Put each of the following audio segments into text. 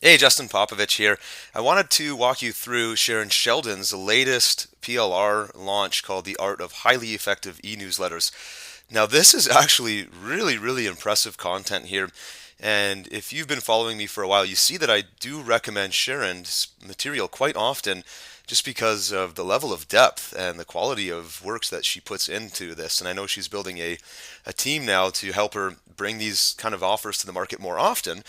Hey, Justin Popovich here. I wanted to walk you through Sharon Sheldon's latest PLR launch called The Art of Highly Effective E-Newsletters. Now, this is actually really, really impressive content here. And if you've been following me for a while, you see that I do recommend Sharon's material quite often just because of the level of depth and the quality of works that she puts into this. And I know she's building a team now to help her bring these kind of offers to the market more often.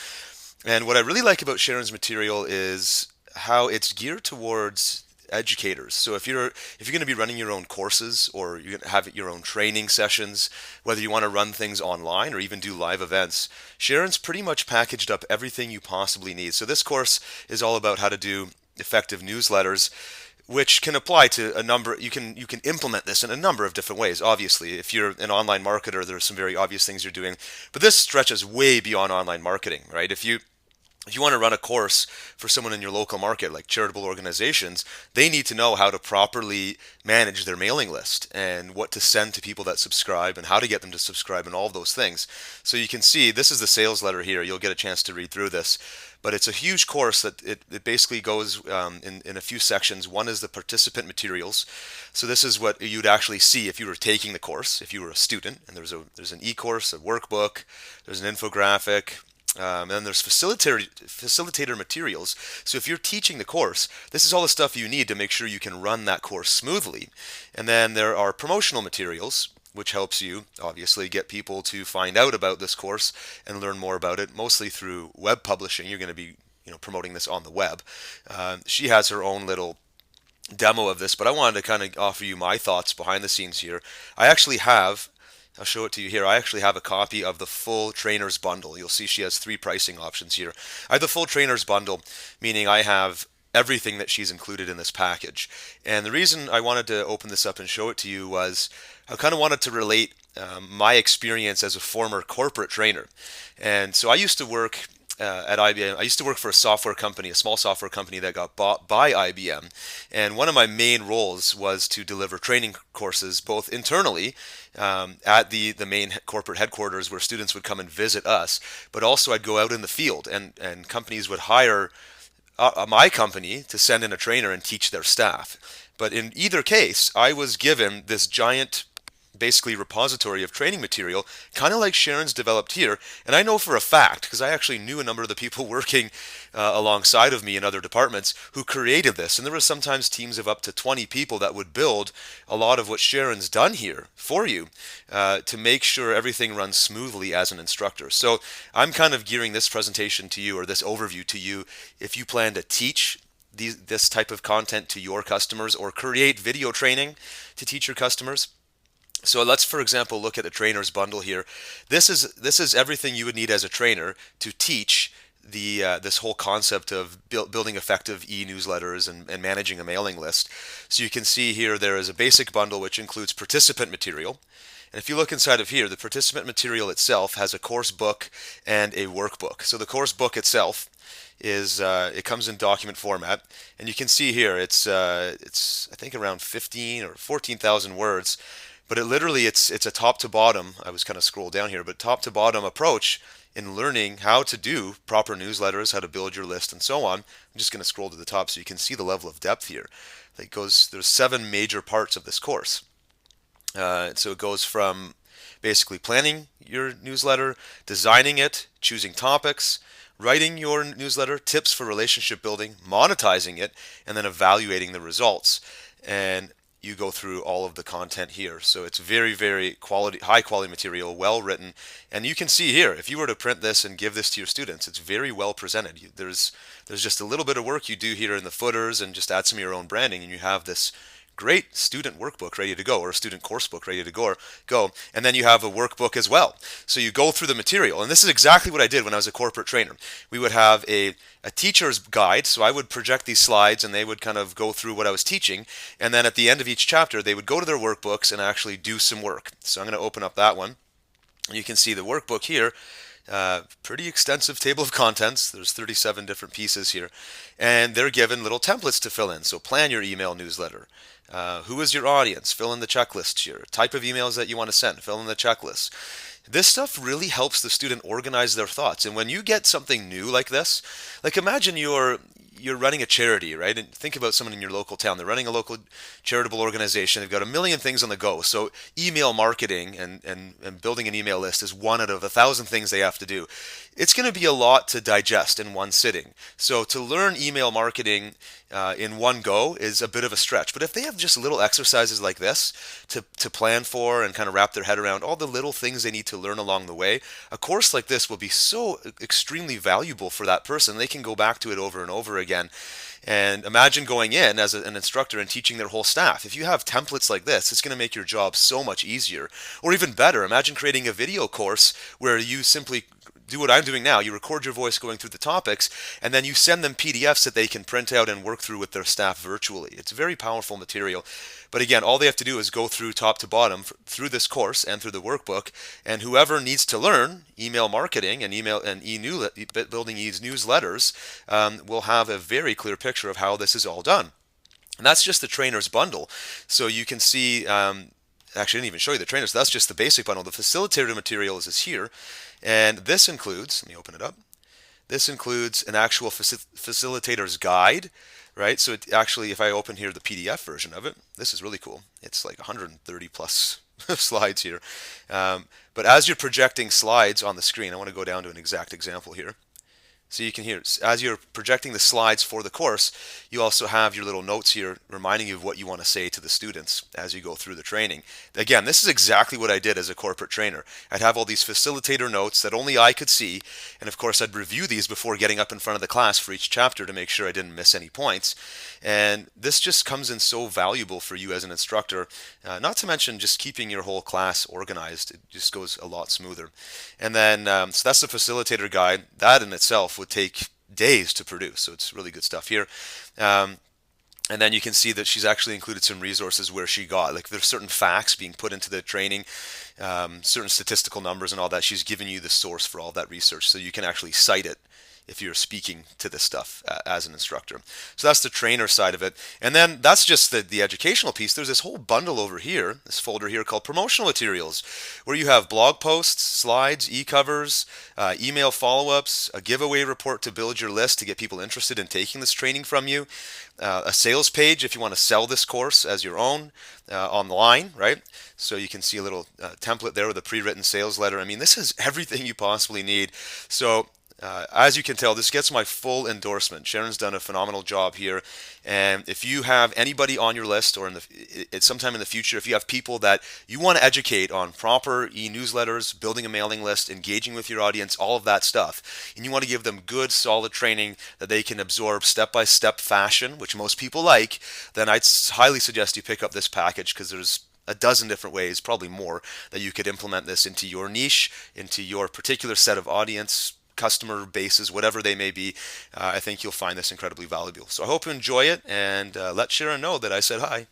And what I really like about Sharon's material is how it's geared towards educators. So if you're going to be running your own courses or you're going to have your own training sessions, whether you want to run things online or even do live events, Sharon's pretty much packaged up everything you possibly need. So this course is all about how to do effective newsletters, which can apply to a number. You can implement this in a number of different ways. Obviously, if you're an online marketer, there are some very obvious things you're doing, but this stretches way beyond online marketing, right? If you want to run a course for someone in your local market, like charitable organizations, they need to know how to properly manage their mailing list and what to send to people that subscribe and how to get them to subscribe and all of those things. So you can see this is the sales letter here. You'll get a chance to read through this. But it's a huge course that it basically goes in a few sections. One is the participant materials. So this is what you'd actually see if you were taking the course, if you were a student. And there's an e-course, a workbook, there's an infographic, and then there's facilitator materials. So if you're teaching the course, this is all the stuff you need to make sure you can run that course smoothly. And then there are promotional materials, which helps you obviously get people to find out about this course and learn more about it, mostly through web publishing. You're going to be promoting this on the web. She has her own little demo of this, but I wanted to kind of offer you my thoughts behind the scenes here. I actually have I'll show it to you here. I actually have a copy of the full trainer's bundle. You'll see she has three pricing options here. I have the full trainer's bundle, meaning I have everything that she's included in this package. And the reason I wanted to open this up and show it to you was I kind of wanted to relate my experience as a former corporate trainer. And so I used to work at IBM. I used to work for a software company, a small software company that got bought by IBM. And one of my main roles was to deliver training courses both internally at the main corporate headquarters where students would come and visit us, but also I'd go out in the field and companies would hire my company to send in a trainer and teach their staff. But in either case, I was given this giant basically repository of training material, kind of like Sharon's developed here. And I know for a fact, because I actually knew a number of the people working alongside of me in other departments who created this. And there were sometimes teams of up to 20 people that would build a lot of what Sharon's done here for you to make sure everything runs smoothly as an instructor. So I'm kind of gearing this presentation to you, or this overview to you, if you plan to teach this type of content to your customers or create video training to teach your customers. So let's, for example, look at the trainer's bundle here. This is everything you would need as a trainer to teach this whole concept of building effective e-newsletters and managing a mailing list. So you can see here there is a basic bundle which includes participant material. And if you look inside of here, the participant material itself has a course book and a workbook. So the course book itself is it comes in document format, and you can see here it's I think around 15 or 14,000 words. But it's a top to bottom. I was kind of scroll down here, but top to bottom approach in learning how to do proper newsletters, how to build your list, and so on. I'm just going to scroll to the top so you can see the level of depth here. There's 7 major parts of this course. So it goes from basically planning your newsletter, designing it, choosing topics, writing your newsletter, tips for relationship building, monetizing it, and then evaluating the results. And you go through all of the content here. So it's very, very high quality material, well written. And you can see here, if you were to print this and give this to your students, it's very well presented. There's just a little bit of work you do here in the footers and just add some of your own branding, and you have this great student workbook ready to go, or a student course book ready to go. And then you have a workbook as well. So you go through the material. And this is exactly what I did when I was a corporate trainer. We would have a teacher's guide. So I would project these slides and they would kind of go through what I was teaching. And then at the end of each chapter, they would go to their workbooks and actually do some work. So I'm going to open up that one. And you can see the workbook here Pretty extensive table of contents. There's 37 different pieces here, and they're given little templates to fill in. So plan your email newsletter. Who is your audience? Fill in the checklist here. Type of emails that you want to send. Fill in the checklist. This stuff really helps the student organize their thoughts. And when you get something new like this, like imagine you're running a charity, right? And think about someone in your local town. They're running a local charitable organization. They've got a million things on the go. So email marketing and building an email list is one out of 1,000 things they have to do. It's going to be a lot to digest in one sitting. So to learn email marketing in one go is a bit of a stretch. But if they have just little exercises like this to plan for and kind of wrap their head around all the little things they need to learn along the way, a course like this will be so extremely valuable for that person. They can go back to it over and over again. And imagine going in as an instructor and teaching their whole staff. If you have templates like this, it's going to make your job so much easier. Or even better, imagine creating a video course where you simply do what I'm doing now. You record your voice going through the topics, and then you send them PDFs that they can print out and work through with their staff virtually. It's very powerful material. But again, all they have to do is go through top to bottom through this course and through the workbook, and whoever needs to learn email marketing and building e-newsletters will have a very clear picture of how this is all done. And that's just the trainer's bundle. So you can see, actually, I didn't even show you the trainer, so that's just the basic bundle. The facilitator materials is here, and this includes, let me open it up, this includes an actual facilitator's guide, right? So it actually, if I open here the PDF version of it, this is really cool. It's like 130 plus slides here. But as you're projecting slides on the screen, I want to go down to an exact example here. So you can hear, as you're projecting the slides for the course, you also have your little notes here reminding you of what you want to say to the students as you go through the training. Again, this is exactly what I did as a corporate trainer. I'd have all these facilitator notes that only I could see, and of course I'd review these before getting up in front of the class for each chapter to make sure I didn't miss any points. And this just comes in so valuable for you as an instructor, not to mention just keeping your whole class organized. It just goes a lot smoother. And then, so that's the facilitator guide. That in itself would take days to produce, so it's really good stuff here. And then you can see that she's actually included some resources where she got, like there's certain facts being put into the training, certain statistical numbers and all that. She's given you the source for all that research, so you can actually cite it if you're speaking to this stuff as an instructor. So that's the trainer side of it. And then that's just the educational piece. There's this whole bundle over here, this folder here called promotional materials, where you have blog posts, slides, e-covers, email follow-ups, a giveaway report to build your list to get people interested in taking this training from you, a sales page if you want to sell this course as your own online, right? So you can see a little template there with a pre-written sales letter. I mean, this is everything you possibly need. So as you can tell, this gets my full endorsement. Sharon's done a phenomenal job here. And if you have anybody on your list or at sometime in the future, if you have people that you want to educate on proper e-newsletters, building a mailing list, engaging with your audience, all of that stuff, and you want to give them good, solid training that they can absorb step-by-step fashion, which most people like, then I'd highly suggest you pick up this package because there's a dozen different ways, probably more, that you could implement this into your niche, into your particular set of audience, customer bases, whatever they may be. I think you'll find this incredibly valuable. So I hope you enjoy it, and let Sharon know that I said hi.